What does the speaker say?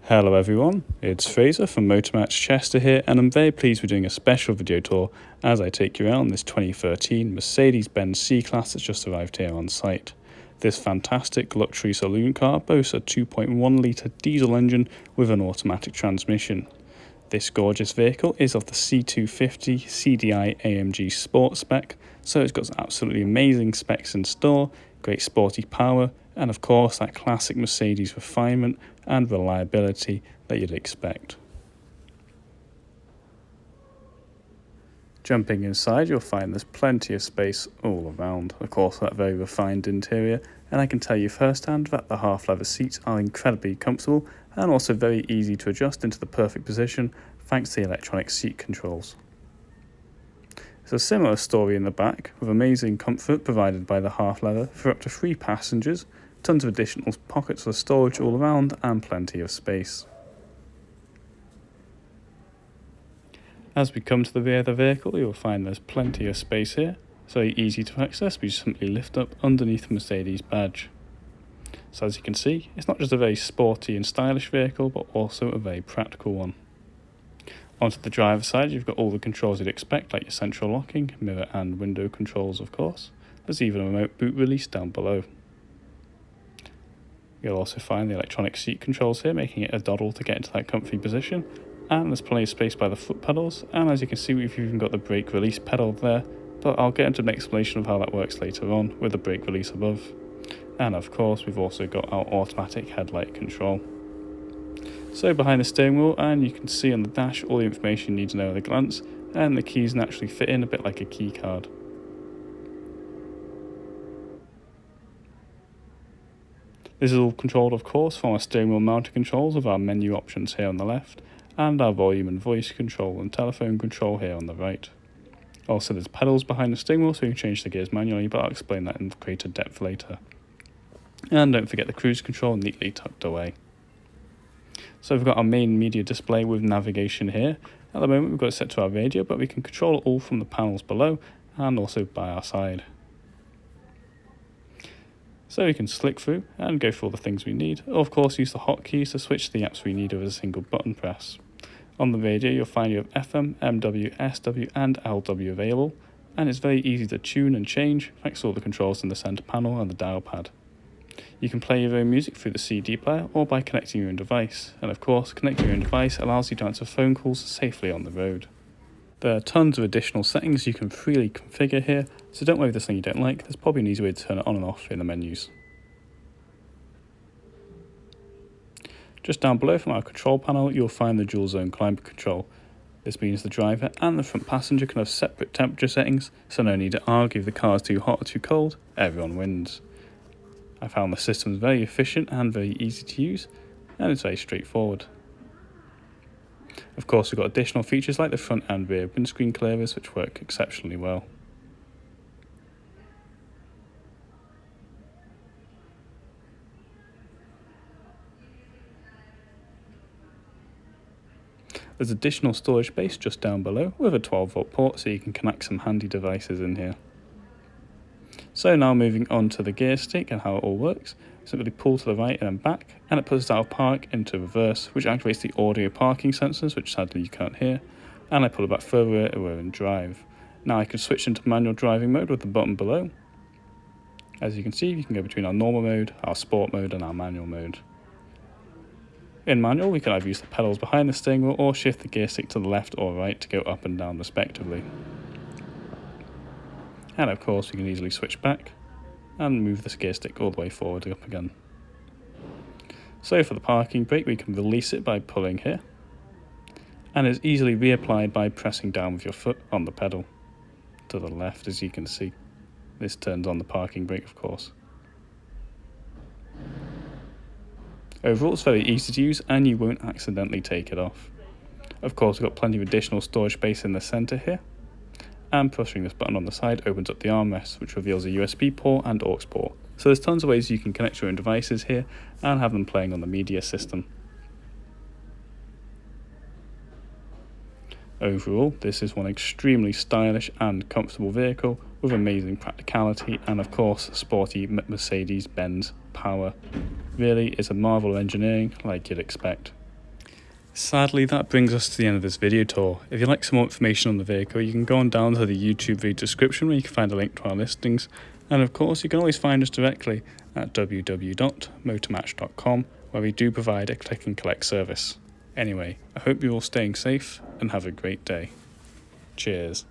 Hello everyone, it's Fraser from Motormatch Chester here, and I'm very pleased we're doing a special video tour as I take you around this 2013 Mercedes-Benz C-Class that's just arrived here on site. This fantastic luxury saloon car boasts a 2.1 litre diesel engine with an automatic transmission. This gorgeous vehicle is of the C250 CDI AMG Sport spec, so it's got absolutely amazing specs in store, great sporty power, and of course that classic Mercedes refinement and reliability that you'd expect. Jumping inside, you'll find there's plenty of space all around, of course that very refined interior, and I can tell you firsthand that the half leather seats are incredibly comfortable and also very easy to adjust into the perfect position thanks to the electronic seat controls. It's a similar story in the back, with amazing comfort provided by the half leather for up to 3 passengers, tons of additional pockets for storage all around, and plenty of space. As we come to the rear of the vehicle, you'll find there's plenty of space here. It's very easy to access, we simply lift up underneath the Mercedes badge. So as you can see, it's not just a very sporty and stylish vehicle, but also a very practical one. Onto the driver's side, you've got all the controls you'd expect, like your central locking, mirror and window controls of course. There's even a remote boot release down below. You'll also find the electronic seat controls here, making it a doddle to get into that comfy position. And there's plenty of space by the foot pedals, and as you can see we've even got the brake release pedal there, but I'll get into an explanation of how that works later on with the brake release above. And of course we've also got our automatic headlight control. So behind the steering wheel, and you can see on the dash all the information you need to know at a glance, and the keys naturally fit in a bit like a key card. This is all controlled of course from our steering wheel mounted controls with our menu options here on the left, and our volume and voice control and telephone control here on the right. Also there's pedals behind the steering wheel so you can change the gears manually, but I'll explain that in greater depth later. And don't forget the cruise control neatly tucked away. So we've got our main media display with navigation here. At the moment we've got it set to our radio, but we can control it all from the panels below and also by our side. So we can slick through and go for all the things we need, or of course use the hotkeys to switch the apps we need with a single button press. On the radio you'll find you have FM, MW, SW and LW available, and it's very easy to tune and change thanks to all the controls in the centre panel and the dial pad. You can play your own music through the CD player or by connecting your own device, and of course connecting your own device allows you to answer phone calls safely on the road. There are tons of additional settings you can freely configure here, so don't worry if there's something you don't like, there's probably an easy way to turn it on and off in the menus. Just down below from our control panel you'll find the dual zone climate control. This means the driver and the front passenger can have separate temperature settings, so no need to argue if the car is too hot or too cold, everyone wins. I found the system very efficient and very easy to use, and it's very straightforward. Of course we've got additional features like the front and rear windscreen clearers which work exceptionally well. There's additional storage space just down below with a 12-volt port so you can connect some handy devices in here. So now moving on to the gear stick and how it all works. Simply pull to the right and then back, and it puts us out of park into reverse, which activates the audio parking sensors, which sadly you can't hear, and I pull it back further and we're in drive. Now I can switch into manual driving mode with the button below. As you can see, you can go between our normal mode, our sport mode and our manual mode. In manual we can either use the pedals behind the steering wheel or shift the gear stick to the left or right to go up and down respectively. And of course we can easily switch back and move this gear stick all the way forward and up again. So for the parking brake we can release it by pulling here, and it's easily reapplied by pressing down with your foot on the pedal to the left. As you can see, this turns on the parking brake of course. Overall it's very easy to use and you won't accidentally take it off. Of course we've got plenty of additional storage space in the centre here, and pushing this button on the side opens up the armrest which reveals a USB port and aux port. So there's tons of ways you can connect your own devices here and have them playing on the media system. Overall, this is one extremely stylish and comfortable vehicle with amazing practicality and of course sporty Mercedes-Benz power. Really, it's a marvel of engineering like you'd expect. Sadly, that brings us to the end of this video tour. If you'd like some more information on the vehicle, you can go on down to the YouTube video description where you can find a link to our listings. And of course, you can always find us directly at www.motormatch.com, where we do provide a click and collect service. Anyway, I hope you're all staying safe and have a great day. Cheers.